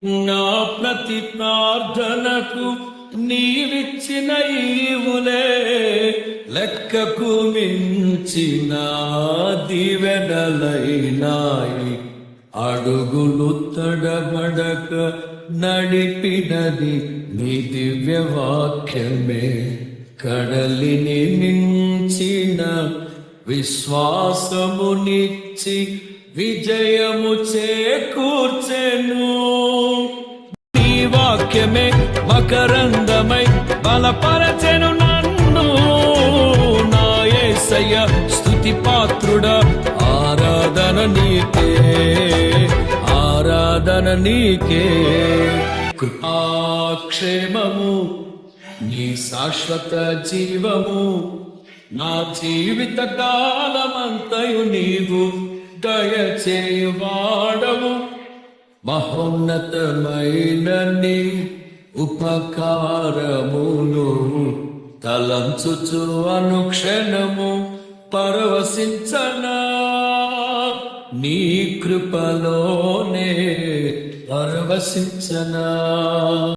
నా ప్రతి ప్రార్థనకు నీవిచ్చిన ఈవులే లెక్కకు మించిన దీవెనలైనాయి. అడుగులు తడబడక నడిపినది నీ దివ్య వాక్యమే. కడలిని మించిన విశ్వాసమునిచ్చి విజయము చేకూర్చెను. నీ వాక్యమే మకరందమై బలపరచెను నన్ను. నా యేసయ్య స్తుతి పాత్రుడా, ఆరాధన నీకే, ఆరాధన నీకే. కృపాక్షేమము నీ శాశ్వత జీవము, నా జీవిత కాలమంతయు నీవు దయచేయువాడవు. మహోన్నతమైన నీ ఉపకారమును తలంచుచు అనుక్షణము పరవశించనా. నీ కృపలోనే పరవశించనా.